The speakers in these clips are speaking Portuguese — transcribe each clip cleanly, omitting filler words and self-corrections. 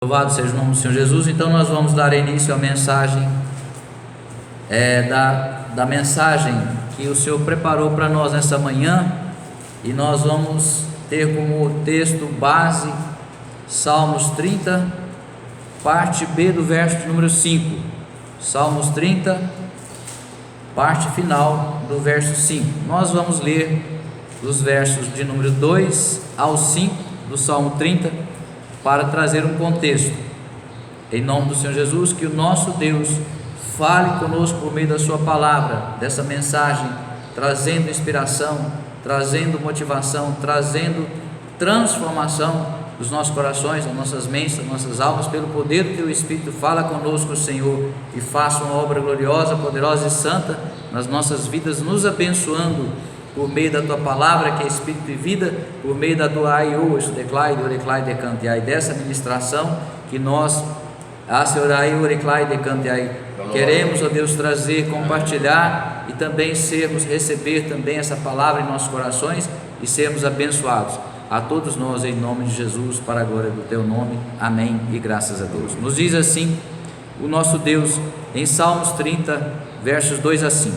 Louvado seja o nome do Senhor Jesus. Então nós vamos dar início à mensagem da mensagem que o Senhor preparou para nós nessa manhã, e nós vamos ter como texto base Salmos 30, parte B do verso de número 5. Salmos 30, parte final do verso 5. Nós vamos ler dos versos de número 2 ao 5 do Salmo 30 para trazer um contexto. Em nome do Senhor Jesus, que o nosso Deus fale conosco por meio da sua palavra, dessa mensagem, trazendo inspiração, trazendo motivação, trazendo transformação dos nossos corações, das nossas mentes, das nossas almas, pelo poder do teu Espírito. Fala conosco, Senhor, e faça uma obra gloriosa, poderosa e santa nas nossas vidas, nos abençoando por meio da tua palavra, que é espírito e vida, por meio da tua aiô, declai, oreclai, decantiai, dessa ministração que nós, Senhorai, oreclai, decantiai, queremos, ó Deus, trazer, compartilhar e também receber também essa palavra em nossos corações e sermos abençoados. A todos nós, em nome de Jesus, para a glória do teu nome, amém e graças a Deus. Nos diz assim o nosso Deus em Salmos 30, versos 2 a 5: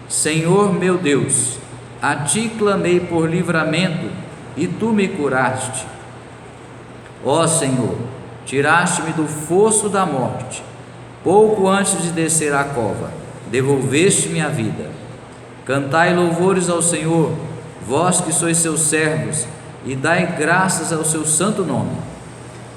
Senhor meu Deus, a ti clamei por livramento e tu me curaste. Ó Senhor, tiraste-me do fosso da morte, pouco antes de descer à cova, devolveste-me a vida. Cantai louvores ao Senhor, vós que sois seus servos, e dai graças ao seu santo nome,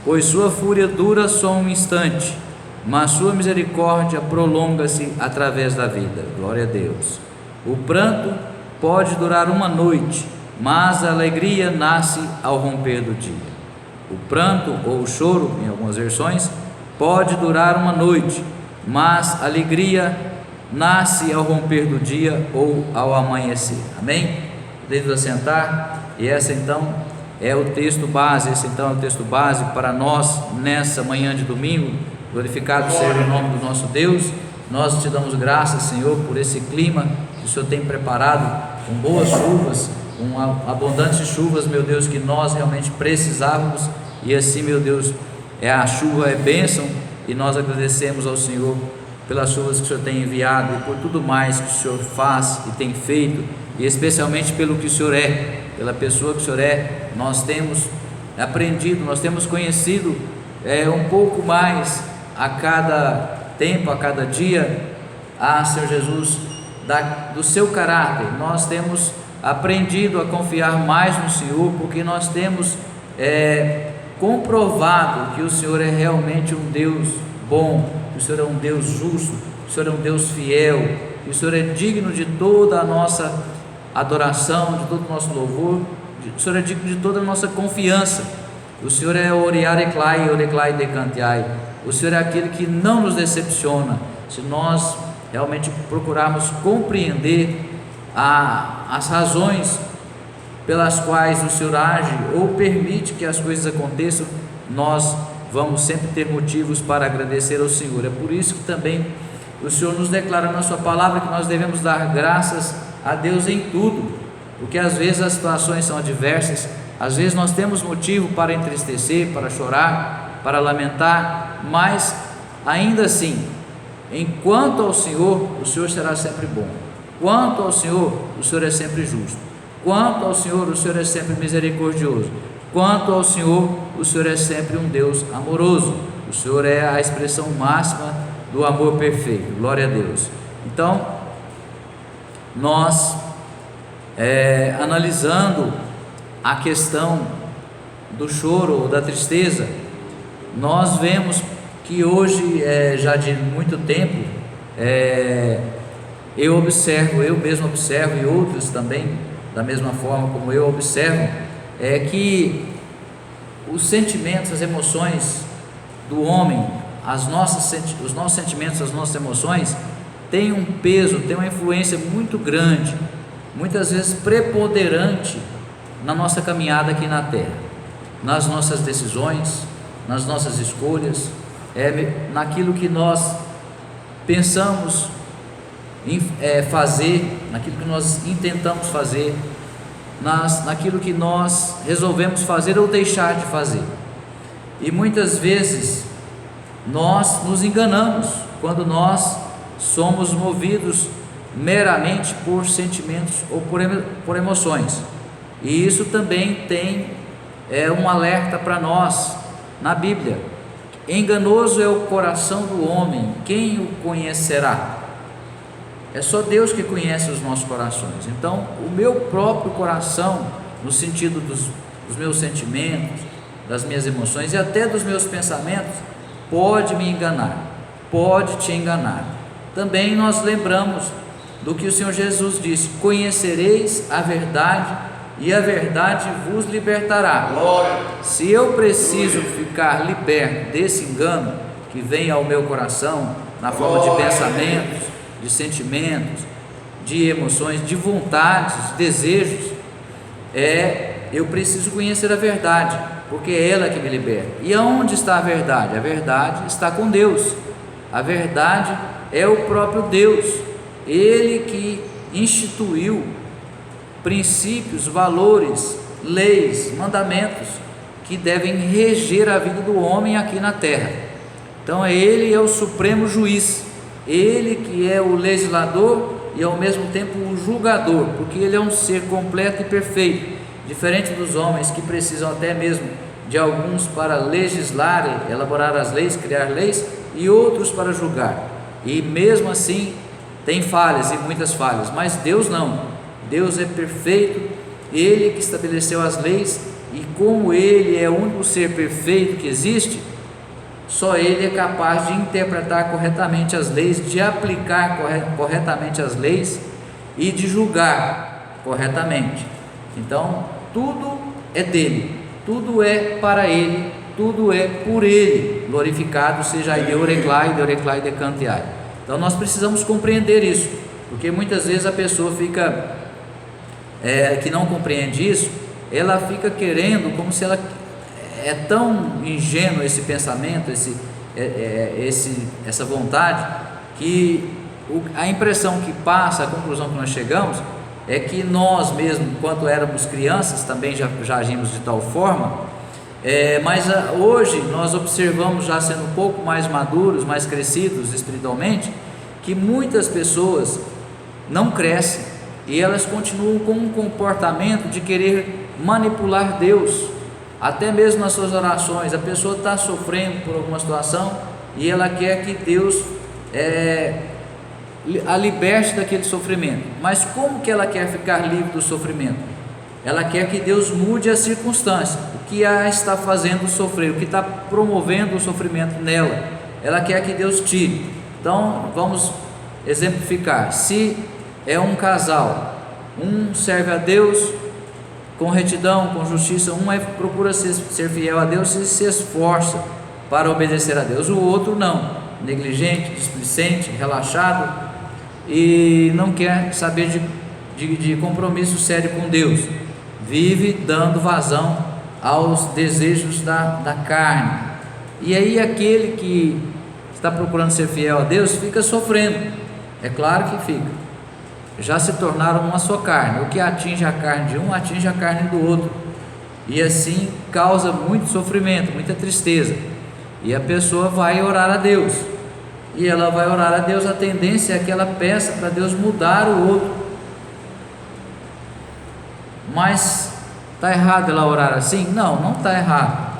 pois sua fúria dura só um instante, mas sua misericórdia prolonga-se através da vida. Glória a Deus. O pranto pode durar uma noite, mas a alegria nasce ao romper do dia. O pranto ou o choro, em algumas versões, pode durar uma noite, mas a alegria nasce ao romper do dia ou ao amanhecer. Amém? Podemos assentar. E esse então é o texto base, para nós nessa manhã de domingo. Glorificado seja o nome do nosso Deus. Nós te damos graças, Senhor, por esse clima que o Senhor tem preparado, com boas chuvas, com abundantes chuvas, meu Deus, que nós realmente precisávamos. E assim, meu Deus, a chuva é bênção, e nós agradecemos ao Senhor pelas chuvas que o Senhor tem enviado e por tudo mais que o Senhor faz e tem feito, e especialmente pelo que o Senhor é, pela pessoa que o Senhor é. Nós temos aprendido, nós temos conhecido um pouco mais a cada tempo, a cada dia, Senhor Jesus, do seu caráter. Nós temos aprendido a confiar mais no Senhor, porque nós temos comprovado que o Senhor é realmente um Deus bom, que o Senhor é um Deus justo, que o Senhor é um Deus fiel, que o Senhor é digno de toda a nossa adoração, de todo o nosso louvor, o Senhor é digno de toda a nossa confiança. O Senhor é oreareclai, oreclai decantiai. O Senhor é aquele que não nos decepciona, se nós realmente procurarmos compreender as razões pelas quais o Senhor age ou permite que as coisas aconteçam. Nós vamos sempre ter motivos para agradecer ao Senhor. É por isso que também o Senhor nos declara na sua palavra que nós devemos dar graças a Deus em tudo, porque às vezes as situações são adversas, às vezes nós temos motivo para entristecer, para chorar, para lamentar, mas ainda assim, enquanto ao Senhor, o Senhor será sempre bom. Quanto ao Senhor, o Senhor é sempre justo. Quanto ao Senhor, o Senhor é sempre misericordioso. Quanto ao Senhor, o Senhor é sempre um Deus amoroso. O Senhor é a expressão máxima do amor perfeito. Glória a Deus. Então, nós analisando a questão do choro ou da tristeza, nós vemos que hoje, já de muito tempo, eu mesmo observo, e outros também, da mesma forma como eu observo, que os sentimentos, as emoções do homem, os nossos sentimentos, as nossas emoções, têm um peso, têm uma influência muito grande, muitas vezes preponderante, na nossa caminhada aqui na terra, nas nossas decisões, nas nossas escolhas, naquilo que nós pensamos em fazer, naquilo que nós intentamos fazer, naquilo que nós resolvemos fazer ou deixar de fazer. E muitas vezes nós nos enganamos quando nós somos movidos meramente por sentimentos ou por emoções. E isso também tem um alerta para nós na Bíblia. Enganoso é o coração do homem, quem o conhecerá? É só Deus que conhece os nossos corações. Então, o meu próprio coração, no sentido dos meus sentimentos, das minhas emoções e até dos meus pensamentos, pode me enganar, pode te enganar. Também nós lembramos do que o Senhor Jesus disse: conhecereis a verdade e a verdade vos libertará. Glória. Se eu preciso ficar liberto desse engano que vem ao meu coração, na forma de pensamentos, de sentimentos, de emoções, de vontades, desejos, eu preciso conhecer a verdade, porque é ela que me liberta. E aonde está a verdade? A verdade está com Deus. A verdade é o próprio Deus, Ele que instituiu princípios, valores, leis, mandamentos que devem reger a vida do homem aqui na terra. Então Ele é o supremo juiz, Ele que é o legislador e ao mesmo tempo o julgador, porque Ele é um ser completo e perfeito, diferente dos homens que precisam até mesmo de alguns para legislar, elaborar as leis, criar leis, e outros para julgar, e mesmo assim tem falhas e muitas falhas, mas Deus não. Deus é perfeito, Ele que estabeleceu as leis, e como Ele é o único ser perfeito que existe, só Ele é capaz de interpretar corretamente as leis, de aplicar corretamente as leis e de julgar corretamente. Então tudo é dele, tudo é para Ele, tudo é por Ele. Glorificado seja Ele, Oreclai, de Cantiai. Então nós precisamos compreender isso, porque muitas vezes a pessoa fica que não compreende isso, ela fica querendo, como se ela é tão ingênuo esse pensamento, essa vontade, que a impressão que passa, a conclusão que nós chegamos é que nós mesmos, quando éramos crianças, também já agimos de tal forma, mas hoje nós observamos, já sendo um pouco mais maduros, mais crescidos espiritualmente, que muitas pessoas não crescem e elas continuam com um comportamento de querer manipular Deus, até mesmo nas suas orações. A pessoa está sofrendo por alguma situação e ela quer que Deus a liberte daquele sofrimento. Mas como que ela quer ficar livre do sofrimento? Ela quer que Deus mude a circunstância, o que a está fazendo sofrer, o que está promovendo o sofrimento nela. Ela quer que Deus tire. Então vamos exemplificar. Se é um casal, um serve a Deus com retidão, com justiça, um procura ser fiel a Deus e se esforça para obedecer a Deus, o outro não, negligente, displicente, relaxado, e não quer saber de compromisso sério com Deus, vive dando vazão aos desejos da carne. E aí aquele que está procurando ser fiel a Deus fica sofrendo, é claro que fica. Já se tornaram uma só carne, o que atinge a carne de um, atinge a carne do outro, e assim causa muito sofrimento, muita tristeza, e a pessoa vai orar a Deus, e ela vai orar a Deus, a tendência é que ela peça para Deus mudar o outro, mas está errado ela orar assim? Não está errado,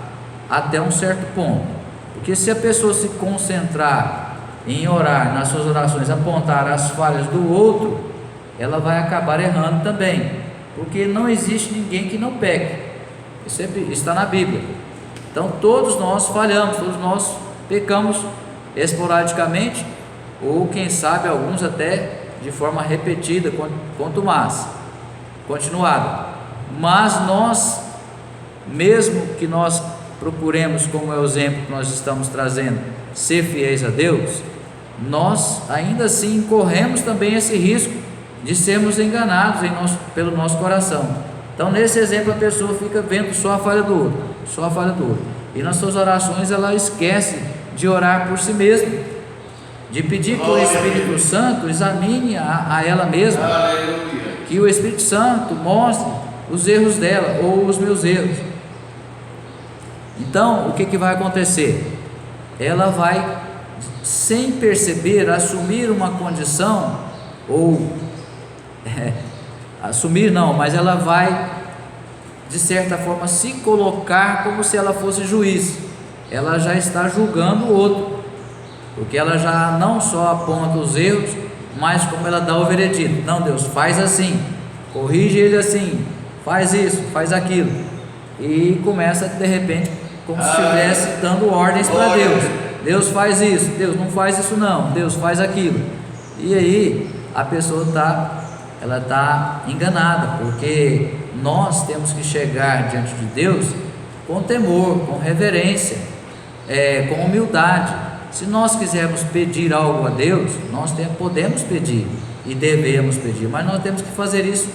até um certo ponto, porque se a pessoa se concentrar em orar, nas suas orações, apontar as falhas do outro, ela vai acabar errando também, porque não existe ninguém que não peque, isso está na Bíblia. Então todos nós falhamos, todos nós pecamos esporadicamente, ou quem sabe alguns até de forma repetida, quanto mais continuada. Mas nós, mesmo que nós procuremos, como é o exemplo que nós estamos trazendo, ser fiéis a Deus, nós ainda assim corremos também esse risco de sermos enganados pelo nosso coração. Então nesse exemplo a pessoa fica vendo só a falha do outro, e nas suas orações ela esquece de orar por si mesma, de pedir que o Espírito Santo examine a ela mesma, que o Espírito Santo mostre os erros dela ou os meus erros. Então, o que vai acontecer? Ela vai, sem perceber, assumir uma condição, ou assumir não, mas ela vai, de certa forma, se colocar como se ela fosse juiz. Ela já está julgando o outro, porque ela já não só aponta os erros, mas como ela dá o veredito: não, Deus, faz assim, corrige ele assim, faz isso, faz aquilo, e começa de repente como se estivesse dando ordens para Deus. Deus faz isso, Deus não faz isso não, Deus faz aquilo. E aí a pessoa está enganada, porque nós temos que chegar diante de Deus com temor, com reverência, com humildade. Se nós quisermos pedir algo a Deus, nós podemos pedir e devemos pedir, mas nós temos que fazer isso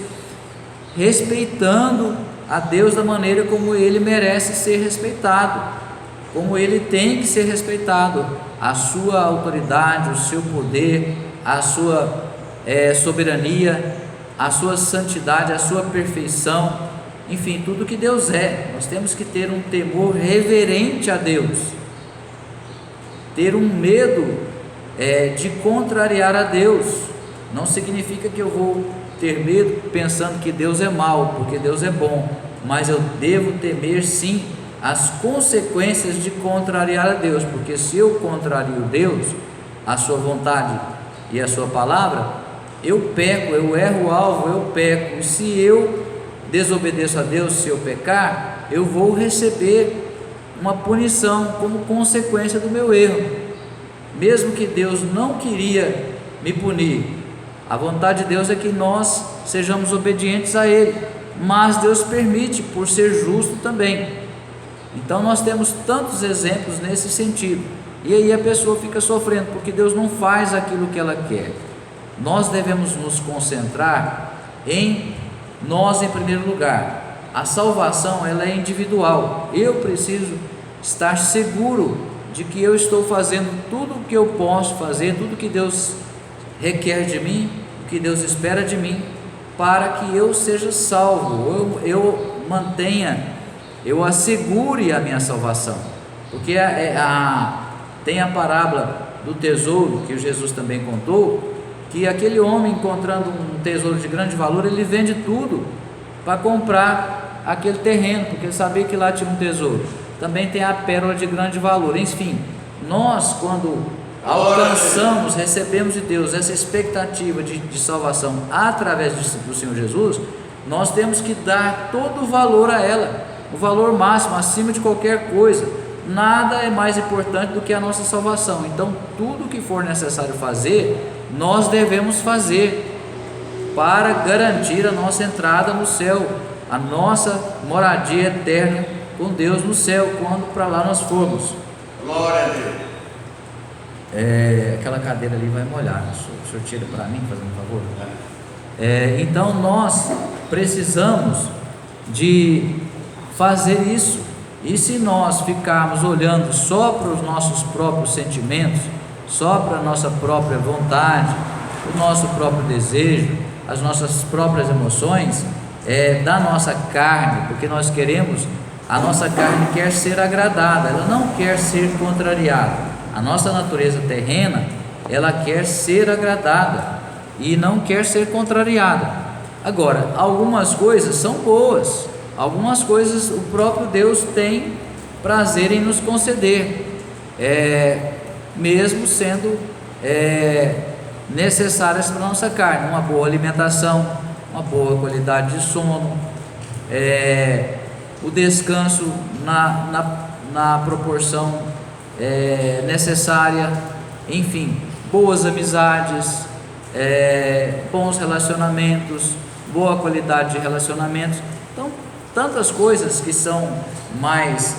respeitando a Deus da maneira como Ele merece ser respeitado, como Ele tem que ser respeitado, a sua autoridade, o seu poder, a sua soberania, a sua santidade, a sua perfeição, enfim, tudo que Deus é. Nós temos que ter um temor reverente a Deus, ter um medo de contrariar a Deus. Não significa que eu vou ter medo pensando que Deus é mau, porque Deus é bom, mas eu devo temer sim as consequências de contrariar a Deus, porque se eu contrario Deus, a sua vontade e a sua palavra, eu peco, eu erro o alvo, eu peco. E se eu desobedeço a Deus, se eu pecar, eu vou receber uma punição como consequência do meu erro, mesmo que Deus não queria me punir. A vontade de Deus é que nós sejamos obedientes a Ele, mas Deus permite, por ser justo também. Então nós temos tantos exemplos nesse sentido, e aí a pessoa fica sofrendo porque Deus não faz aquilo que ela quer. Nós devemos nos concentrar em nós em primeiro lugar. A salvação, ela é individual. Eu preciso estar seguro de que eu estou fazendo tudo o que eu posso fazer, tudo que Deus requer de mim, o que Deus espera de mim, para que eu seja salvo, eu mantenha, eu assegure a minha salvação. Porque tem a parábola do tesouro, que Jesus também contou, que aquele homem, encontrando um tesouro de grande valor, ele vende tudo para comprar aquele terreno, porque ele sabia que lá tinha um tesouro. Também tem a pérola de grande valor. Enfim, nós, quando alcançamos, recebemos de Deus essa expectativa de salvação através do Senhor Jesus, nós temos que dar todo o valor a ela, o valor máximo, acima de qualquer coisa. Nada é mais importante do que a nossa salvação. Então, tudo que for necessário fazer, nós devemos fazer para garantir a nossa entrada no céu, a nossa moradia eterna com Deus no céu, quando para lá nós formos. Glória a Deus. Aquela cadeira ali vai molhar, o senhor tira para mim, fazendo um favor? Então nós precisamos de fazer isso. E se nós ficarmos olhando só para os nossos próprios sentimentos, só para a nossa própria vontade, o nosso próprio desejo, as nossas próprias emoções, da nossa carne, porque nós queremos, a nossa carne quer ser agradada, ela não quer ser contrariada. A nossa natureza terrena, ela quer ser agradada e não quer ser contrariada. Agora, algumas coisas são boas, algumas coisas o próprio Deus tem prazer em nos conceder, mesmo sendo necessárias para a nossa carne, uma boa alimentação, uma boa qualidade de sono, o descanso na proporção necessária, enfim, boas amizades, bons relacionamentos, boa qualidade de relacionamentos. Então, tantas coisas que são mais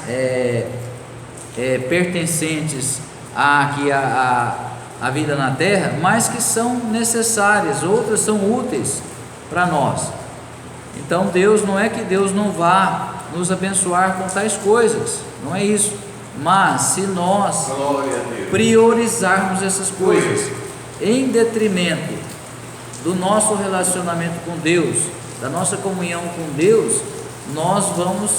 pertencentes à vida na terra, mas que são necessárias, outras são úteis para nós. Então Deus, não é que Deus não vá nos abençoar com tais coisas, não é isso, mas se nós priorizarmos essas coisas em detrimento do nosso relacionamento com Deus, da nossa comunhão com Deus, nós vamos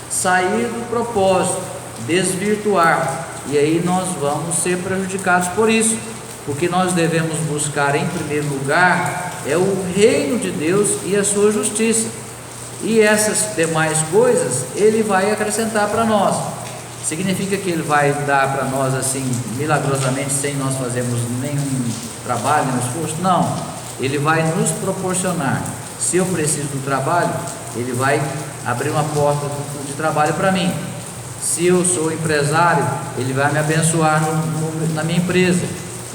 sair do propósito, desvirtuar, e aí nós vamos ser prejudicados por isso, porque nós devemos buscar em primeiro lugar o reino de Deus e a sua justiça, e essas demais coisas Ele vai acrescentar para nós. Significa que Ele vai dar para nós assim milagrosamente, sem nós fazermos nenhum trabalho, nenhum esforço? Não, Ele vai nos proporcionar. Se eu preciso do trabalho, Ele vai abrir uma porta de trabalho para mim. Se eu sou empresário, Ele vai me abençoar na minha empresa.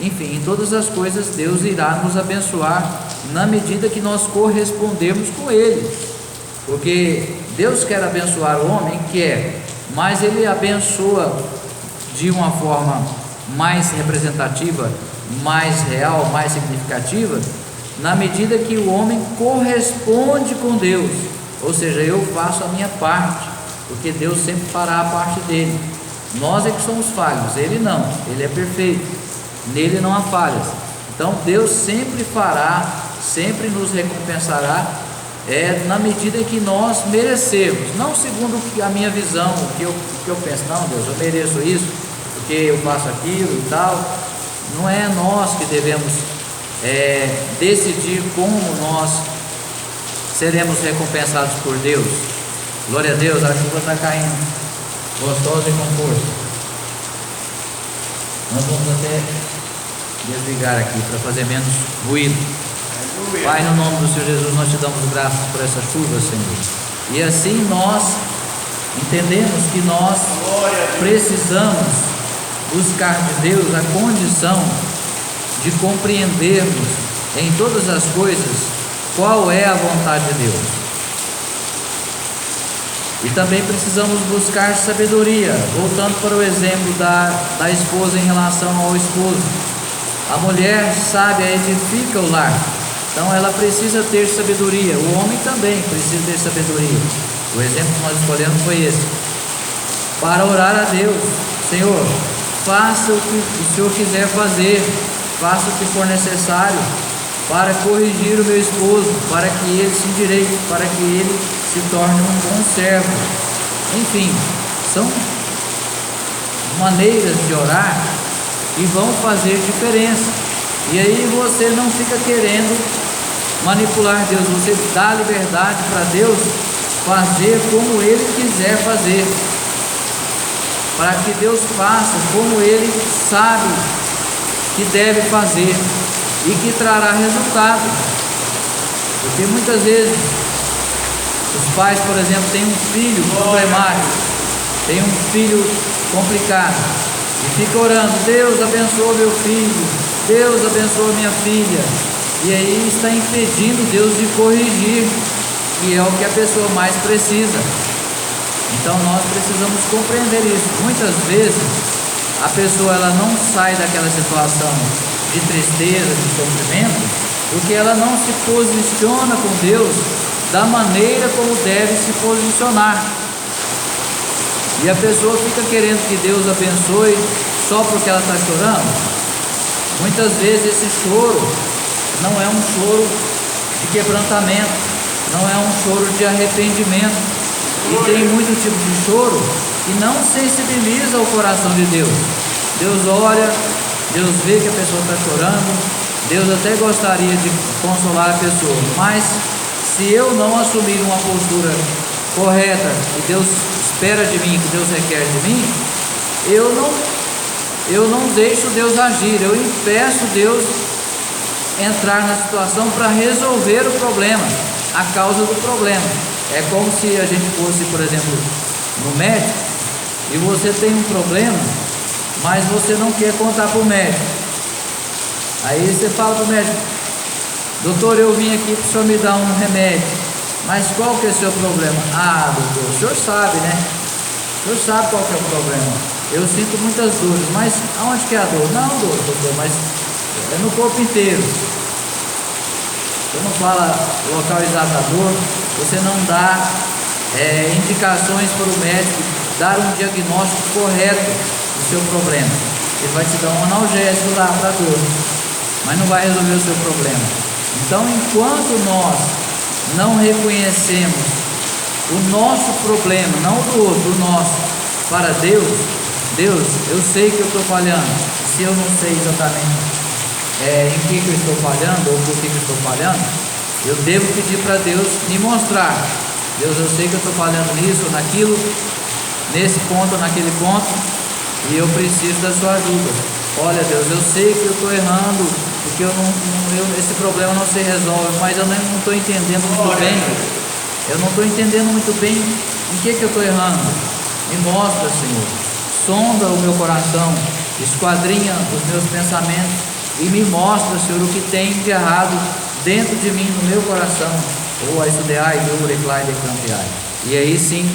Enfim, em todas as coisas Deus irá nos abençoar na medida que nós correspondermos com Ele, porque Deus quer abençoar o homem, quer, mas Ele abençoa de uma forma mais representativa, mais real, mais significativa, na medida que o homem corresponde com Deus, ou seja, eu faço a minha parte, porque Deus sempre fará a parte dele. Nós é que somos falhos, Ele não, Ele é perfeito, nele não há falhas. Então Deus sempre fará, sempre nos recompensará, na medida em que nós merecemos, não segundo a minha visão, o que eu penso, não, Deus, eu mereço isso, porque eu faço aquilo e tal. Não é nós que devemos decidir como nós seremos recompensados por Deus. Glória a Deus, a chuva está caindo, gostosa e com força. Nós vamos até desligar aqui para fazer menos ruído. Pai, no nome do Senhor Jesus, nós te damos graças por essa chuva, Senhor. E assim nós entendemos que nós precisamos buscar de Deus a condição de compreendermos em todas as coisas qual é a vontade de Deus. E também precisamos buscar sabedoria, voltando para o exemplo da esposa em relação ao esposo. A mulher sábia edifica o lar, então ela precisa ter sabedoria. O homem também precisa ter sabedoria. O exemplo que nós escolhemos foi esse, para orar a Deus: Senhor, faça o que o Senhor quiser fazer, faça o que for necessário para corrigir o meu esposo, para que ele se endireite, para que ele se torne um bom servo. Enfim, são maneiras de orar que vão fazer diferença. E aí você não fica querendo manipular Deus, você dá liberdade para Deus fazer como Ele quiser fazer, para que Deus faça como Ele sabe que deve fazer e que trará resultado. Porque muitas vezes os pais, por exemplo, têm um filho problemático, tem um filho complicado, e fica orando: Deus abençoa meu filho, Deus abençoa minha filha, e aí está impedindo Deus de corrigir, que é o que a pessoa mais precisa. Então nós precisamos compreender isso. Muitas vezes a pessoa ela não sai daquela situação de tristeza, de sofrimento, porque ela não se posiciona com Deus da maneira como deve se posicionar. E a pessoa fica querendo que Deus abençoe só porque ela está chorando. Muitas vezes esse choro não é um choro de quebrantamento, não é um choro de arrependimento. E tem muito tipo de choro que não sensibiliza o coração de Deus. Deus olha, Deus vê que a pessoa está chorando, Deus até gostaria de consolar a pessoa, mas se eu não assumir uma postura correta que Deus espera de mim, que Deus requer de mim, eu não deixo Deus agir, eu impeço Deus entrar na situação para resolver o problema, a causa do problema. É como se a gente fosse, por exemplo, no médico, e você tem um problema, mas você não quer contar para o médico. Aí você fala para o médico: doutor, eu vim aqui para o senhor me dar um remédio, mas qual que é o seu problema? Ah, doutor, o senhor sabe, né? O senhor sabe qual que é o problema. Eu sinto muitas dores, mas aonde que é a dor? Não, doutor, mas é no corpo inteiro. Você não fala o local exato da dor, você não dá indicações para o médico dar um diagnóstico correto do seu problema. Ele vai te dar um analgésico lá para a dor, mas não vai resolver o seu problema. Então, enquanto nós não reconhecemos o nosso problema, não o do outro, o nosso, para Deus. Deus, eu sei que eu estou falhando. Se eu não sei exatamente em que eu estou falhando ou por que eu estou falhando, eu devo pedir para Deus me mostrar. Deus, eu sei que eu estou falhando nisso ou naquilo, nesse ponto ou naquele ponto, e eu preciso da sua ajuda. Olha, Deus, eu sei que eu estou errando, porque esse problema não se resolve, mas eu não estou entendendo muito bem. Eu não estou entendendo muito bem em que eu estou errando. Me mostra, Senhor. Sonda o meu coração, esquadrinha os meus pensamentos e me mostra, Senhor, o que tem de errado dentro de mim, no meu coração. Ou a estudeai, ureclai, decampeai. E aí sim,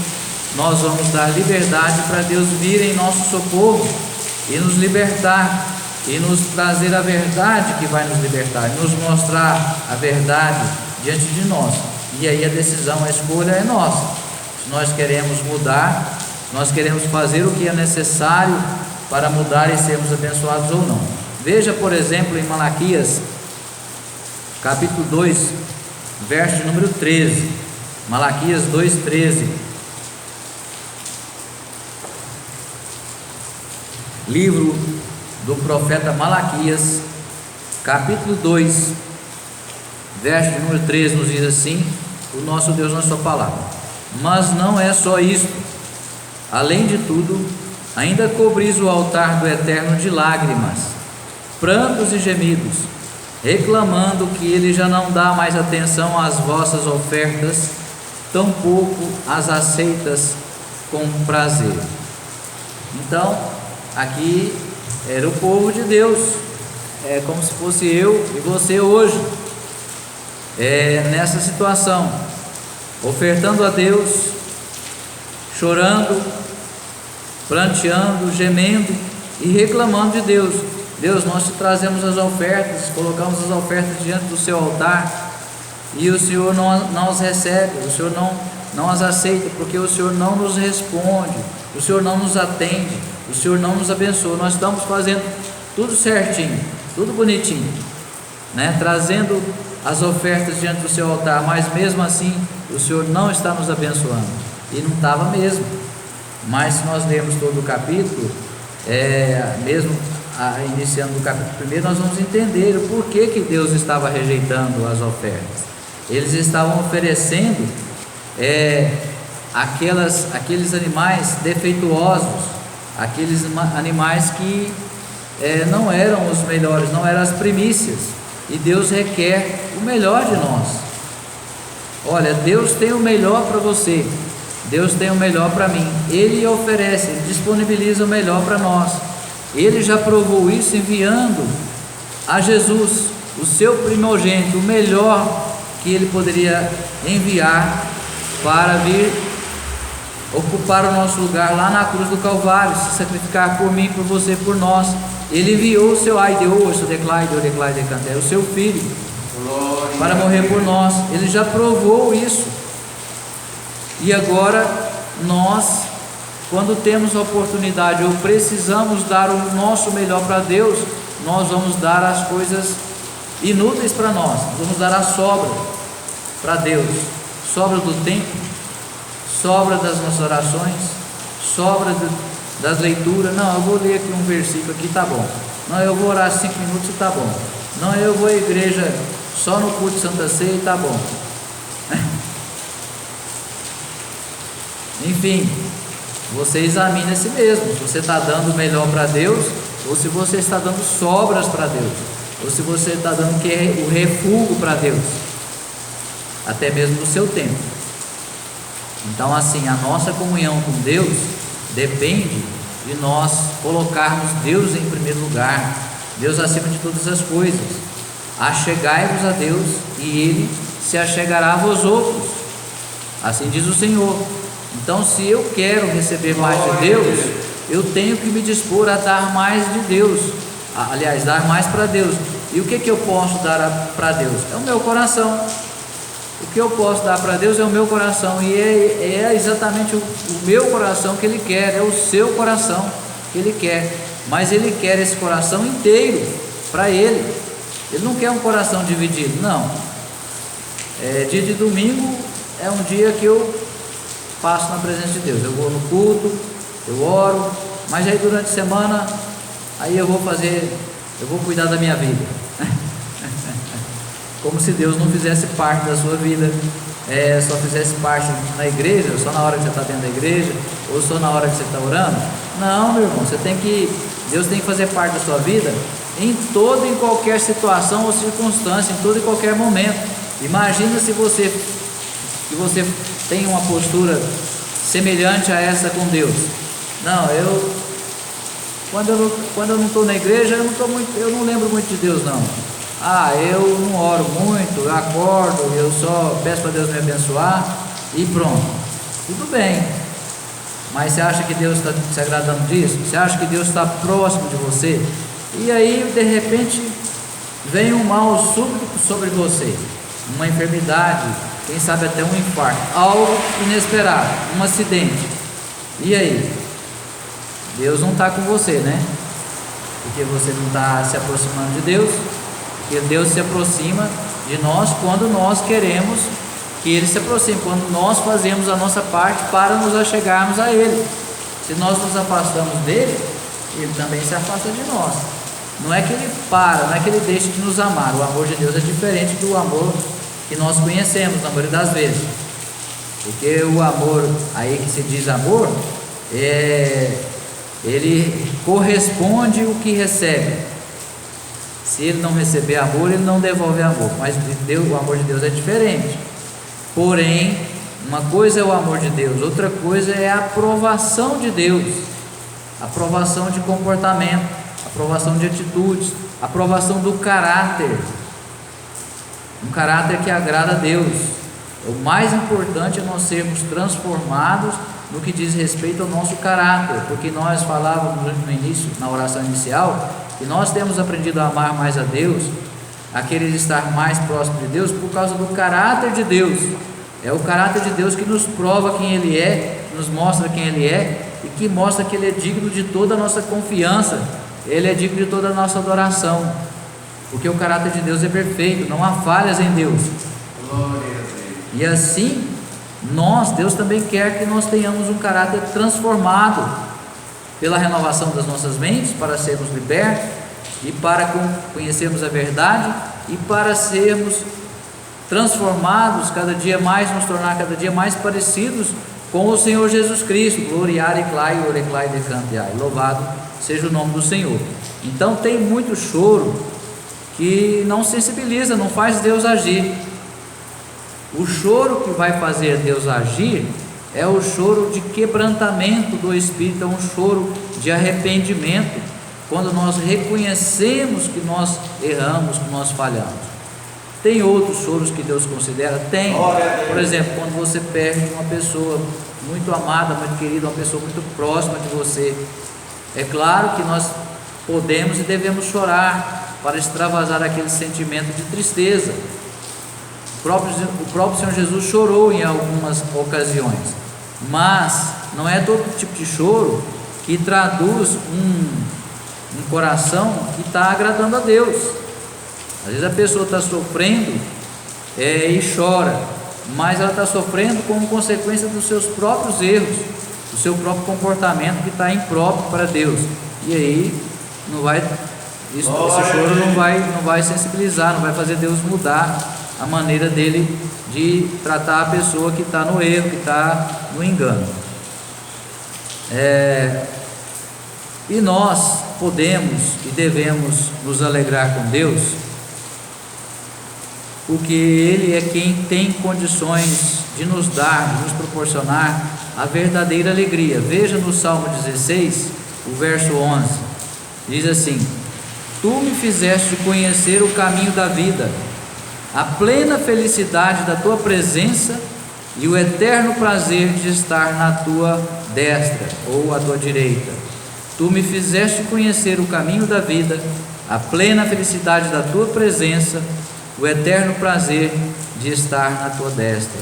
nós vamos dar liberdade para Deus vir em nosso socorro e nos libertar, e nos trazer a verdade que vai nos libertar, e nos mostrar a verdade diante de nós. E aí a decisão, a escolha é nossa. Se nós queremos mudar, nós queremos fazer o que é necessário para mudar e sermos abençoados ou não. Veja, por exemplo, em Malaquias, capítulo 2, verso de número 13. Malaquias 2:13. Livro do profeta Malaquias, capítulo 2, verso de número 13, nos diz assim: o nosso Deus na sua palavra. Mas não é só isto. Além de tudo, ainda cobris o altar do Eterno de lágrimas, prantos e gemidos, reclamando que ele já não dá mais atenção às vossas ofertas, tampouco as aceitas com prazer. Então, aqui era o povo de Deus, é como se fosse eu e você hoje, nessa situação, ofertando a Deus, chorando, pranteando, gemendo e reclamando de Deus. Deus, nós te trazemos as ofertas, colocamos as ofertas diante do seu altar, e o Senhor não as recebe, o Senhor não as aceita, porque o Senhor não nos responde, o Senhor não nos atende, o Senhor não nos abençoa. Nós estamos fazendo tudo certinho, tudo bonitinho, né? Trazendo as ofertas diante do seu altar, mas mesmo assim o Senhor não está nos abençoando, e não estava mesmo. Mas se nós lermos todo o capítulo, mesmo iniciando do capítulo 1, nós vamos entender o porquê que Deus estava rejeitando as ofertas. Eles estavam oferecendo aqueles animais defeituosos, aqueles animais que não eram os melhores, não eram as primícias, e Deus requer o melhor de nós. Olha, Deus tem o melhor para você, Deus tem o melhor para mim, Ele oferece, Ele disponibiliza o melhor para nós. Ele já provou isso enviando a Jesus, o seu primogênito, o melhor que Ele poderia enviar para vir ocupar o nosso lugar lá na cruz do Calvário, se sacrificar por mim, por você, por nós. Ele enviou o seu o seu filho, para morrer por nós. Ele já provou isso. E agora nós, quando temos a oportunidade ou precisamos dar o nosso melhor para Deus, nós vamos dar as coisas inúteis para nós, vamos dar a sobra para Deus, sobra do tempo, sobra das nossas orações, sobra das leituras. Não, eu vou ler aqui um versículo aqui, tá bom. Não, eu vou orar 5 minutos, tá bom. Não, eu vou à igreja só no culto de Santa Ceia, tá bom. Enfim, você examina a si mesmo, se você está dando o melhor para Deus, ou se você está dando sobras para Deus, ou se você está dando o refúgio para Deus, até mesmo do seu tempo. Então, assim, a nossa comunhão com Deus depende de nós colocarmos Deus em primeiro lugar, Deus acima de todas as coisas. Achegai-vos a Deus e Ele se achegará a vós outros, assim diz o Senhor. Então, se eu quero receber mais de Deus, eu tenho que me dispor a dar mais de Deus, aliás, dar mais para Deus. E o que eu posso dar para Deus? É o meu coração. O que eu posso dar para Deus é o meu coração, e é exatamente o meu coração que Ele quer, é o seu coração que Ele quer, mas Ele quer esse coração inteiro para Ele. Ele não quer um coração dividido, não. Dia de domingo é um dia que eu passo na presença de Deus. Eu vou no culto, eu oro, mas aí durante a semana, aí eu vou cuidar da minha vida. Como se Deus não fizesse parte da sua vida, só fizesse parte na igreja, só na hora que você está dentro da igreja, ou só na hora que você está orando. Não, meu irmão, Deus tem que fazer parte da sua vida em toda e qualquer situação ou circunstância, em todo e qualquer momento. Imagina se você tem uma postura semelhante a essa com Deus. Não, quando eu não estou na igreja, eu não lembro muito de Deus, não. Eu não oro muito, eu acordo, eu só peço para Deus me abençoar e pronto. Tudo bem, mas você acha que Deus está se agradando disso? Você acha que Deus está próximo de você? E aí, de repente, vem um mal súbito sobre você, uma enfermidade, quem sabe até um infarto, algo inesperado, um acidente. E aí? Deus não está com você, né? Porque você não está se aproximando de Deus. Porque Deus se aproxima de nós quando nós queremos que Ele se aproxime, quando nós fazemos a nossa parte para nos achegarmos a Ele. Se nós nos afastamos dEle, Ele também se afasta de nós. Não é que Ele não é que Ele deixe de nos amar. O amor de Deus é diferente do amor que nós conhecemos na maioria das vezes. Porque o amor, aí que se diz amor, ele corresponde o que recebe. Se ele não receber amor, ele não devolve amor. Mas o amor de Deus é diferente. Porém, uma coisa é o amor de Deus, outra coisa é a aprovação de Deus, aprovação de comportamento, aprovação de atitudes, aprovação do caráter, um caráter que agrada a Deus. O mais importante é nós sermos transformados no que diz respeito ao nosso caráter, porque nós falávamos no início, na oração inicial, que nós temos aprendido a amar mais a Deus, a querer estar mais próximo de Deus por causa do caráter de Deus. É o caráter de Deus que nos prova quem Ele é, nos mostra quem Ele é e que mostra que Ele é digno de toda a nossa confiança, Ele é digno de toda a nossa adoração, porque o caráter de Deus é perfeito, não há falhas em Deus. E assim, Deus também quer que nós tenhamos um caráter transformado pela renovação das nossas mentes, para sermos libertos e para conhecermos a verdade e para sermos transformados cada dia mais, nos tornar cada dia mais parecidos com o Senhor Jesus Cristo. Gloriare clai, oreclai decantiai. Louvado seja o nome do Senhor. Então tem muito choro que não sensibiliza, não faz Deus agir. O choro que vai fazer Deus agir é o choro de quebrantamento do Espírito, é um choro de arrependimento, quando nós reconhecemos que nós erramos, que nós falhamos. Tem outros choros que Deus considera? Tem. Por exemplo, quando você perde uma pessoa muito amada, muito querida, uma pessoa muito próxima de você. É claro que nós podemos e devemos chorar para extravasar aquele sentimento de tristeza. O próprio Senhor Jesus chorou em algumas ocasiões, mas não é todo tipo de choro que traduz um coração que está agradando a Deus. Às vezes a pessoa está sofrendo e chora, mas ela está sofrendo como consequência dos seus próprios erros, do seu próprio comportamento que está impróprio para Deus. E aí esse choro não vai sensibilizar, não vai fazer Deus mudar a maneira dele de tratar a pessoa que está no erro, que está no engano. E nós podemos e devemos nos alegrar com Deus, porque Ele é quem tem condições de nos dar, de nos proporcionar a verdadeira alegria. Veja no Salmo 16, o verso 11, diz assim: Tu me fizeste conhecer o caminho da vida, a plena felicidade da tua presença e o eterno prazer de estar na tua destra ou à tua direita. Tu me fizeste conhecer o caminho da vida, a plena felicidade da tua presença, o eterno prazer de estar na tua destra.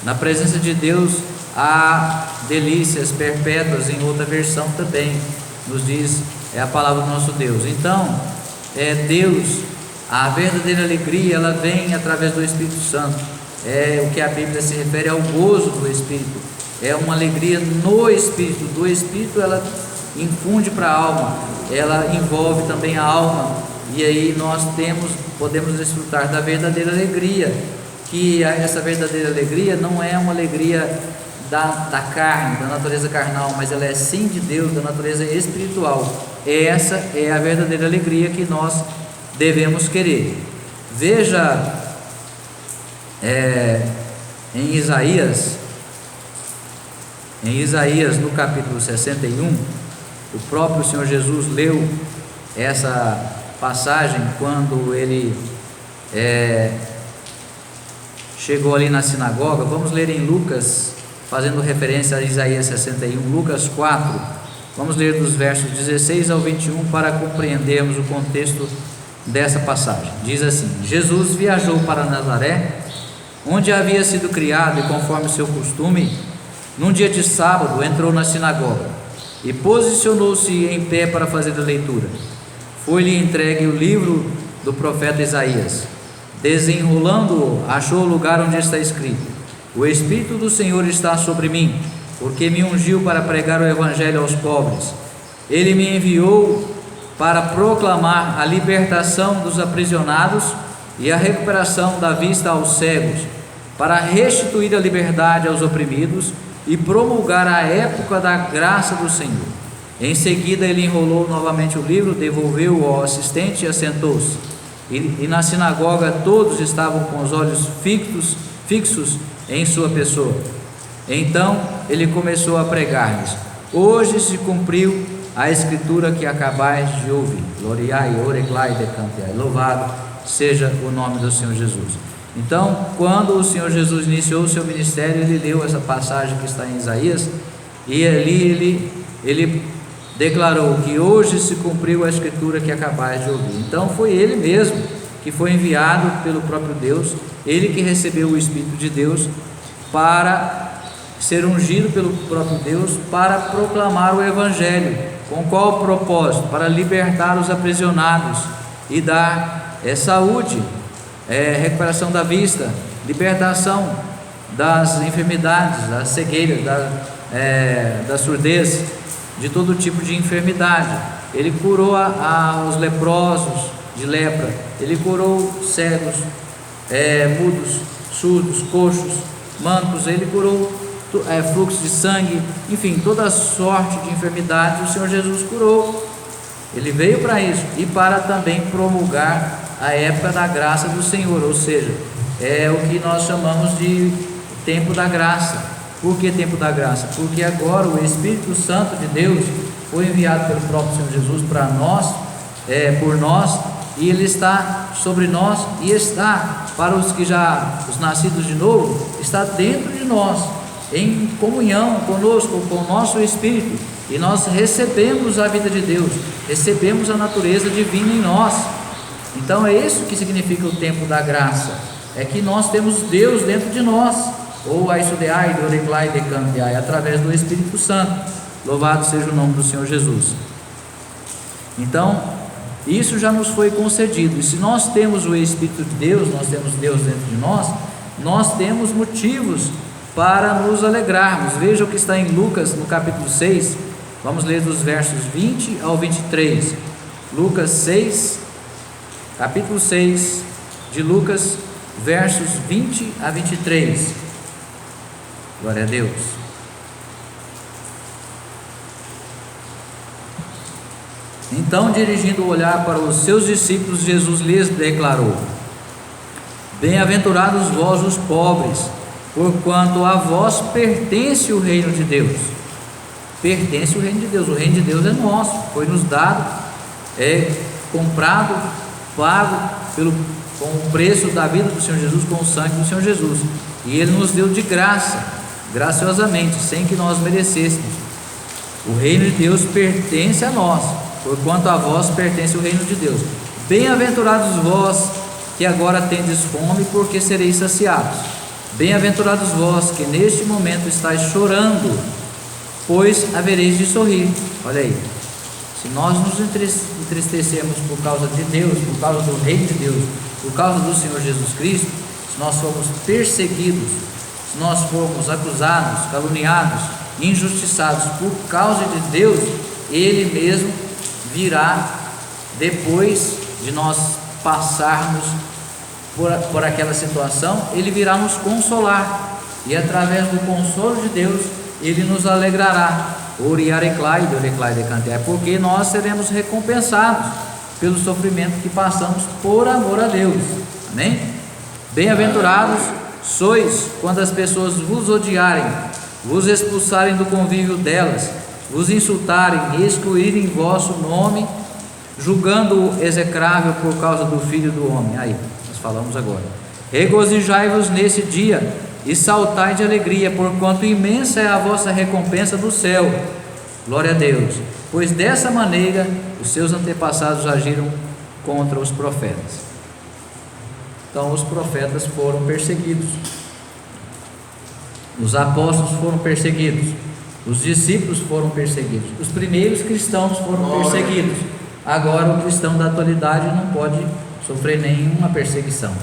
Na presença de Deus há delícias perpétuas, em outra versão também nos diz, é a palavra do nosso Deus. Então, Deus, a verdadeira alegria, ela vem através do Espírito Santo. O que a Bíblia se refere ao gozo do Espírito, é uma alegria no Espírito. Do Espírito ela infunde para a alma, ela envolve também a alma, e aí nós podemos desfrutar da verdadeira alegria, que essa verdadeira alegria não é uma alegria da carne, da natureza carnal, mas ela é sim de Deus, da natureza espiritual. Essa é a verdadeira alegria que nós devemos querer. Veja em Isaías no capítulo 61, o próprio Senhor Jesus leu essa passagem quando ele chegou ali na sinagoga. Vamos ler em Lucas, fazendo referência a Isaías 61, Lucas 4, vamos ler dos versos 16 ao 21 para compreendermos o contexto dessa passagem. Diz assim: Jesus viajou para Nazaré, onde havia sido criado, e conforme seu costume, num dia de sábado, entrou na sinagoga e posicionou-se em pé para fazer a leitura. Foi-lhe entregue o livro do profeta Isaías. Desenrolando-o, achou o lugar onde está escrito: O Espírito do Senhor está sobre mim, porque me ungiu para pregar o evangelho aos pobres. Ele me enviou para proclamar a libertação dos aprisionados e a recuperação da vista aos cegos, para restituir a liberdade aos oprimidos e promulgar a época da graça do Senhor. Em seguida ele enrolou novamente o livro, devolveu-o ao assistente e assentou-se. E na sinagoga todos estavam com os olhos fixos em sua pessoa. Então ele começou a pregar-lhes: Hoje se cumpriu a escritura que acabais de ouvir. Gloriai, oreclai, decantai. Louvado seja o nome do Senhor Jesus. Então, quando o Senhor Jesus iniciou o seu ministério, ele leu essa passagem que está em Isaías, e ali ele declarou que hoje se cumpriu a escritura que acabais de ouvir. Então foi ele mesmo que foi enviado pelo próprio Deus, ele que recebeu o Espírito de Deus para ser ungido pelo próprio Deus, para proclamar o Evangelho. Com qual propósito? Para libertar os aprisionados e dar saúde, recuperação da vista, libertação das enfermidades, da cegueira, da surdez, de todo tipo de enfermidade. Ele curou os leprosos de lepra, ele curou cegos, mudos, surdos, coxos, mancos, ele curou fluxo de sangue, enfim, toda sorte de enfermidades o Senhor Jesus curou. Ele veio para isso e para também promulgar a época da graça do Senhor, ou seja, é o que nós chamamos de tempo da graça. Por que tempo da graça? Porque agora o Espírito Santo de Deus foi enviado pelo próprio Senhor Jesus para nós, por nós, e ele está sobre nós, e está para os nascidos de novo, está dentro de nós, em comunhão conosco, com o nosso Espírito, e nós recebemos a vida de Deus, recebemos a natureza divina em nós. Então é isso que significa o tempo da graça, é que nós temos Deus dentro de nós, ou aisudeai, doreglai, decantiai, através do Espírito Santo. Louvado seja o nome do Senhor Jesus. Então, isso já nos foi concedido, e se nós temos o Espírito de Deus, nós temos Deus dentro de nós temos motivos para nos alegrarmos. Veja o que está em Lucas, no capítulo 6, vamos ler dos versos 20 ao 23, Lucas 6, capítulo 6 de Lucas, versos 20 a 23, glória a Deus. Então, dirigindo o olhar para os seus discípulos, Jesus lhes declarou: Bem-aventurados vós os pobres, porquanto a vós pertence o reino de Deus. Pertence o reino de Deus, o reino de Deus é nosso, foi nos dado, comprado, pago com o preço da vida do Senhor Jesus, com o sangue do Senhor Jesus, e Ele nos deu de graça, graciosamente, sem que nós merecêssemos. O reino de Deus pertence a nós, porquanto a vós pertence o reino de Deus. Bem-aventurados vós que agora tendes fome, porque sereis saciados. Bem-aventurados vós que neste momento estáis chorando, pois havereis de sorrir. Olha aí, se nós nos entristecemos por causa de Deus, por causa do reino de Deus, por causa do Senhor Jesus Cristo, se nós somos perseguidos, se nós formos acusados, caluniados, injustiçados por causa de Deus, Ele mesmo virá depois de nós passarmos por aquela situação, Ele virá nos consolar, e através do consolo de Deus, Ele nos alegrará, porque nós seremos recompensados pelo sofrimento que passamos por amor a Deus. Amém? Bem-aventurados sois quando as pessoas vos odiarem, vos expulsarem do convívio delas, vos insultarem e excluírem vosso nome, julgando-o execrável por causa do Filho do Homem. Aí, nós falamos agora. Regozijai-vos nesse dia e saltai de alegria, porquanto imensa é a vossa recompensa do céu. Glória a Deus, pois dessa maneira os seus antepassados agiram contra os profetas. Então os profetas foram perseguidos, os apóstolos foram perseguidos, os discípulos foram perseguidos, os primeiros cristãos foram perseguidos. Agora o cristão da atualidade não pode sofrer nenhuma perseguição.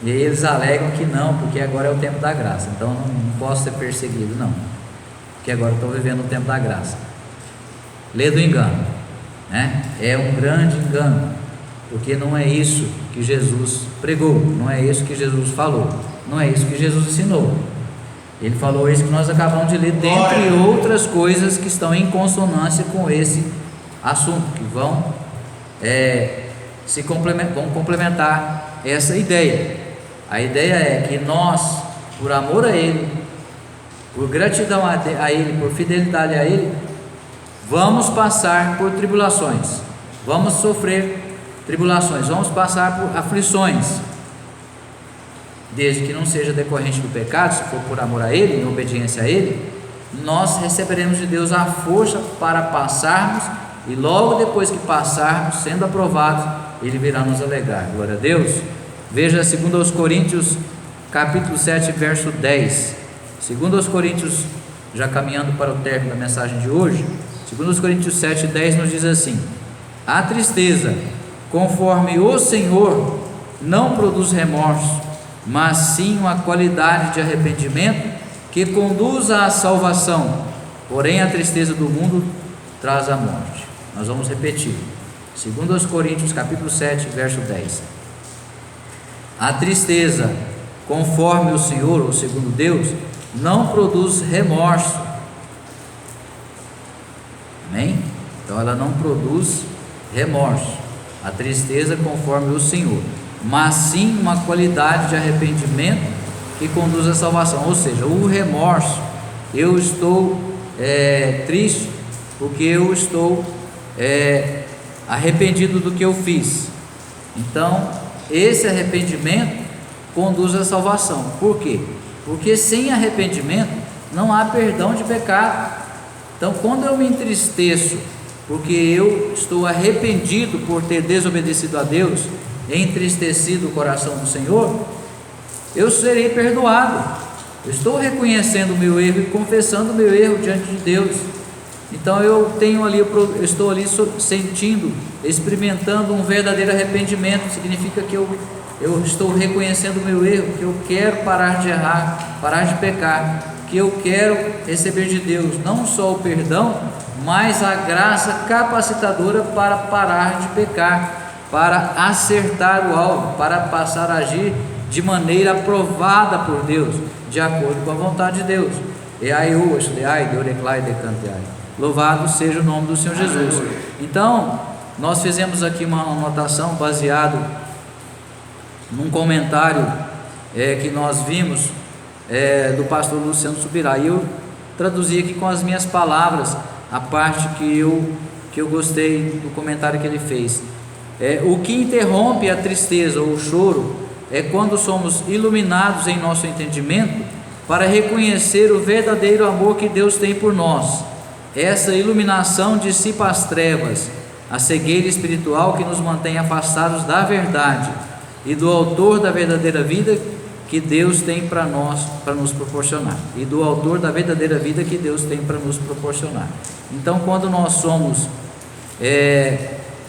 E aí eles alegam que não, porque agora é o tempo da graça, então não posso ser perseguido, não, porque agora estou vivendo o tempo da graça. Lê do engano, né? É um grande engano, porque não é isso que Jesus pregou, não é isso que Jesus falou, não é isso que Jesus ensinou. Ele falou isso que nós acabamos de ler, dentre outras coisas que estão em consonância com esse assunto, que vão complementar essa ideia. A ideia é que nós, por amor a Ele, por gratidão a Ele, por fidelidade a Ele, vamos passar por tribulações, vamos sofrer tribulações, vamos passar por aflições, desde que não seja decorrente do pecado. Se for por amor a Ele, em obediência a Ele, nós receberemos de Deus a força para passarmos, e logo depois que passarmos, sendo aprovados, Ele virá nos alegrar. Glória a Deus. Veja 2 Coríntios capítulo 7, verso 10. 2 Coríntios, já caminhando para o término da mensagem de hoje, 2 Coríntios 7, 10 nos diz assim: a tristeza, conforme o Senhor, não produz remorso, mas sim uma qualidade de arrependimento que conduz à salvação. Porém a tristeza do mundo traz a morte. Nós vamos repetir. 2 Coríntios capítulo 7, verso 10. A tristeza, conforme o Senhor, ou segundo Deus, não produz remorso. Amém? Então ela não produz remorso. A tristeza, conforme o Senhor, mas sim uma qualidade de arrependimento que conduz à salvação. Ou seja, o remorso, eu estou triste porque eu estou arrependido do que eu fiz. Então esse arrependimento conduz à salvação. Por quê? Porque sem arrependimento não há perdão de pecado. Então quando eu me entristeço porque eu estou arrependido por ter desobedecido a Deus, entristecido o coração do Senhor, eu serei perdoado. Eu estou reconhecendo o meu erro e confessando o meu erro diante de Deus. Então eu estou ali sentindo, experimentando um verdadeiro arrependimento. Significa que eu estou reconhecendo o meu erro, que eu quero parar de errar, parar de pecar, que eu quero receber de Deus não só o perdão, mas a graça capacitadora para parar de pecar, para acertar o alvo, para passar a agir de maneira aprovada por Deus, de acordo com a vontade de Deus. Louvado seja o nome do Senhor Jesus. Então nós fizemos aqui uma anotação baseado num comentário que nós vimos do pastor Luciano Subirá, e eu traduzi aqui com as minhas palavras a parte que eu gostei do comentário que ele fez. O que interrompe a tristeza ou o choro é quando somos iluminados em nosso entendimento para reconhecer o verdadeiro amor que Deus tem por nós. Essa iluminação dissipa as trevas, a cegueira espiritual que nos mantém afastados da verdade e do autor da verdadeira vida que Deus tem para nós, para nos proporcionar, e do autor da verdadeira vida que Deus tem para nos proporcionar. Então quando nós somos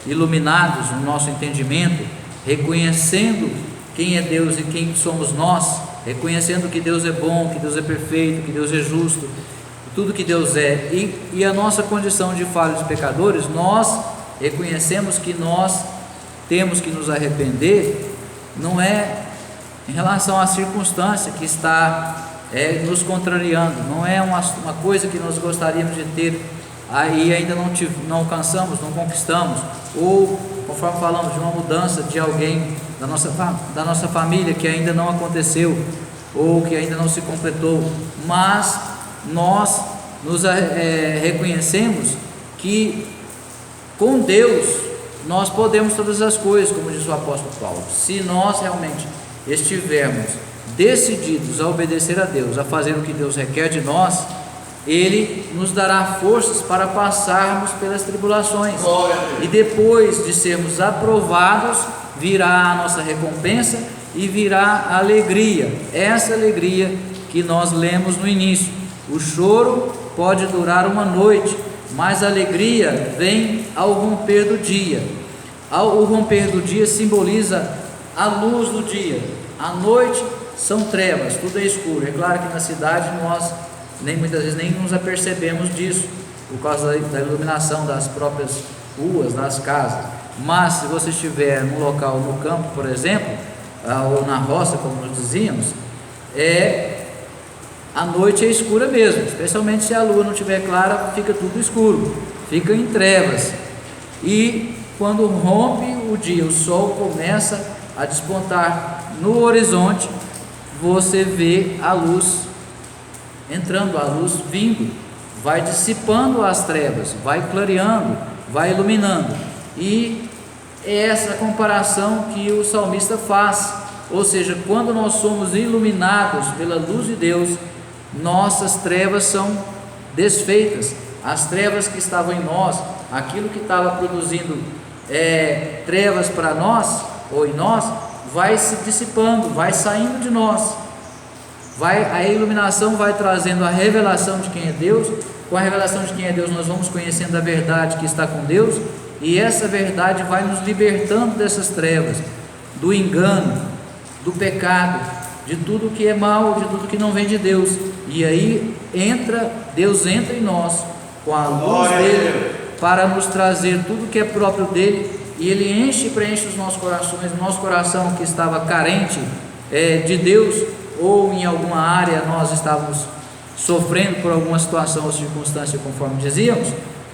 iluminados no nosso entendimento, reconhecendo quem é Deus e quem somos nós, reconhecendo que Deus é bom, que Deus é perfeito, que Deus é justo, tudo que Deus é, e a nossa condição de falhos e pecadores, nós reconhecemos que nós temos que nos arrepender, não é em relação à circunstância que está nos contrariando, não é uma coisa que nós gostaríamos de ter aí ainda não alcançamos, não conquistamos, ou conforme falamos de uma mudança de alguém da nossa família que ainda não aconteceu, ou que ainda não se completou, mas nós nos reconhecemos que com Deus nós podemos todas as coisas, como diz o apóstolo Paulo. Se nós realmente estivermos decididos a obedecer a Deus, a fazer o que Deus requer de nós, Ele nos dará forças para passarmos pelas tribulações, e depois de sermos aprovados, virá a nossa recompensa e virá a alegria, essa alegria que nós lemos no início. O choro pode durar uma noite, mas a alegria vem ao romper do dia. O romper do dia simboliza a luz do dia, a noite são trevas, tudo é escuro. É claro que na cidade nós muitas vezes nem nos apercebemos disso, por causa da iluminação das próprias ruas, das casas, mas se você estiver num local, no campo, por exemplo, ou na roça, como nós dizíamos, a noite é escura mesmo, especialmente se a lua não estiver clara, fica tudo escuro, fica em trevas, e quando rompe o dia, o sol começa a despontar no horizonte, você vê a luz entrando, a luz vindo, vai dissipando as trevas, vai clareando, vai iluminando, e é essa comparação que o salmista faz, ou seja, quando nós somos iluminados pela luz de Deus, nossas trevas são desfeitas, as trevas que estavam em nós, aquilo que estava produzindo trevas para nós, ou em nós, vai se dissipando, vai saindo de nós, a iluminação vai trazendo a revelação de quem é Deus. Com a revelação de quem é Deus, nós vamos conhecendo a verdade que está com Deus, e essa verdade vai nos libertando dessas trevas, do engano, do pecado, de tudo que é mal, de tudo que não vem de Deus, e aí Deus entra em nós com a luz dele, para nos trazer tudo que é próprio dele, e ele enche e preenche os nossos corações, o nosso coração que estava carente de Deus, ou em alguma área nós estávamos sofrendo por alguma situação ou circunstância, conforme dizíamos,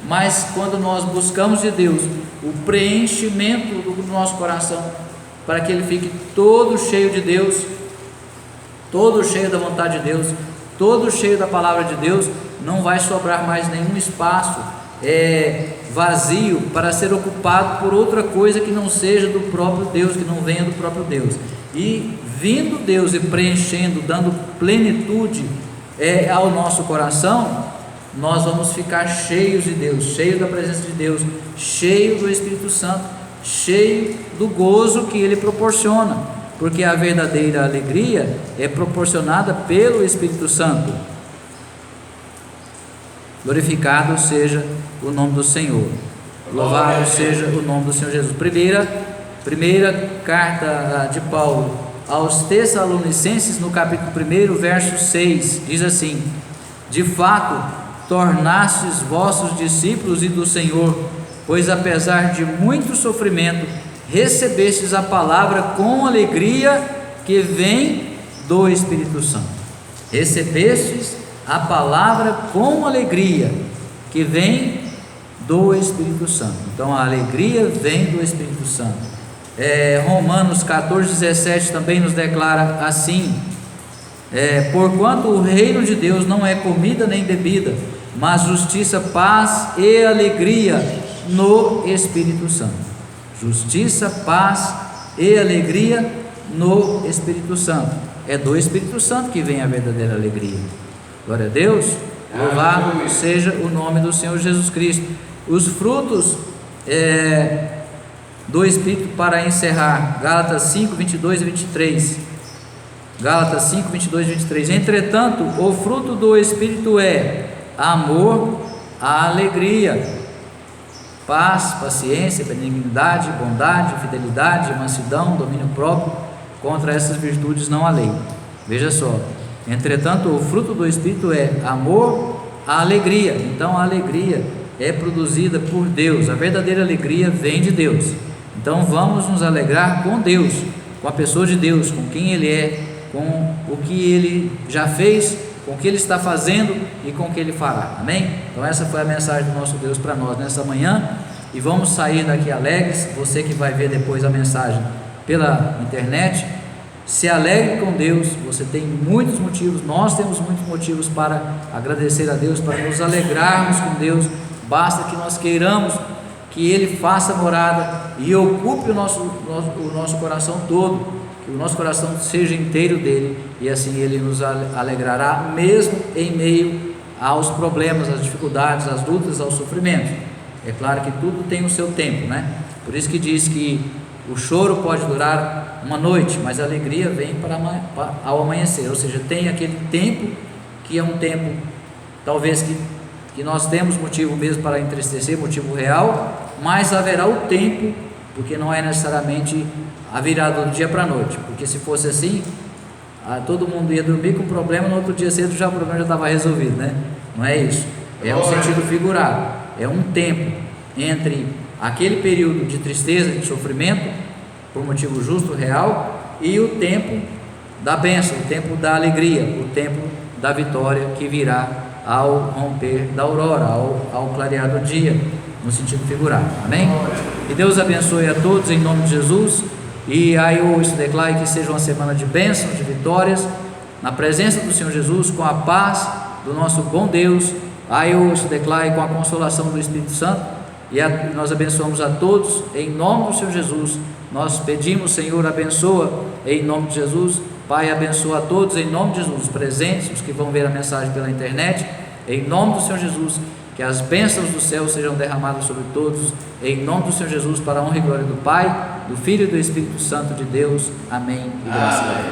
mas quando nós buscamos de Deus o preenchimento do nosso coração, para que ele fique todo cheio de Deus, todo cheio da vontade de Deus, todo cheio da palavra de Deus, não vai sobrar mais nenhum espaço vazio para ser ocupado por outra coisa que não seja do próprio Deus, que não venha do próprio Deus. E vindo Deus e preenchendo, dando plenitude ao nosso coração, nós vamos ficar cheios de Deus, cheios da presença de Deus, cheios do Espírito Santo, cheio do gozo que Ele proporciona, porque a verdadeira alegria é proporcionada pelo Espírito Santo. Glorificado seja o nome do Senhor, louvado seja o nome do Senhor Jesus. Primeira carta de Paulo aos Tessalonicenses, no capítulo 1, verso 6, diz assim: de fato, tornastes vossos discípulos e do Senhor, pois apesar de muito sofrimento, recebestes a palavra com alegria que vem do Espírito Santo. Recebestes a palavra com alegria que vem do Espírito Santo. Então a alegria vem do Espírito Santo. Romanos 14:17 também nos declara assim: porquanto o reino de Deus não é comida nem bebida, mas justiça, paz e alegria no Espírito Santo. Justiça, paz e alegria no Espírito Santo. É do Espírito Santo que vem a verdadeira alegria. Glória a Deus, louvado seja o nome do Senhor Jesus Cristo. Os frutos do Espírito, para encerrar, Gálatas 5, 22 e 23. Gálatas 5, 22 e 23. Entretanto, o fruto do Espírito é amor, alegria, paz, paciência, benignidade, bondade, fidelidade, mansidão, domínio próprio. Contra essas virtudes não há lei. Veja só, entretanto o fruto do Espírito é amor, a alegria. Então a alegria é produzida por Deus, a verdadeira alegria vem de Deus. Então vamos nos alegrar com Deus, com a pessoa de Deus, com quem Ele é, com o que Ele já fez, com o que Ele está fazendo e com o que Ele fará, amém? Então essa foi a mensagem do nosso Deus para nós nessa manhã, e vamos sair daqui alegres. Você que vai ver depois a mensagem pela internet, se alegre com Deus. Você tem muitos motivos, nós temos muitos motivos para agradecer a Deus, para nos alegrarmos com Deus. Basta que nós queiramos que Ele faça morada e ocupe o nosso coração todo, que o nosso coração seja inteiro dele, e assim Ele nos alegrará, mesmo em meio aos problemas, às dificuldades, às lutas, aos sofrimentos. É claro que tudo tem o seu tempo, né? Por isso que diz que o choro pode durar uma noite, mas a alegria vem ao amanhecer. Ou seja, tem aquele tempo que é um tempo, talvez que nós temos motivo mesmo para entristecer, motivo real, mas haverá o tempo, porque não é necessariamente a virada do dia para a noite, porque se fosse assim, todo mundo ia dormir com problema, no outro dia cedo o problema já estava resolvido, né? Não é isso, é um sentido figurado, é um tempo entre aquele período de tristeza, de sofrimento, por motivo justo, real, e o tempo da bênção, o tempo da alegria, o tempo da vitória que virá ao romper da aurora, ao clarear do dia, no sentido figurado, amém? Que Deus abençoe a todos em nome de Jesus, e aí eu declaro que seja uma semana de bênçãos, de vitórias, na presença do Senhor Jesus, com a paz do nosso bom Deus. Aí eu declaro com a consolação do Espírito Santo, e nós abençoamos a todos em nome do Senhor Jesus. Nós pedimos, Senhor, abençoa em nome de Jesus. Pai, abençoa a todos em nome de Jesus, os presentes, os que vão ver a mensagem pela internet, em nome do Senhor Jesus, que as bênçãos do céu sejam derramadas sobre todos, em nome do Senhor Jesus, para a honra e glória do Pai, do Filho e do Espírito Santo de Deus. Amém e graças a Deus.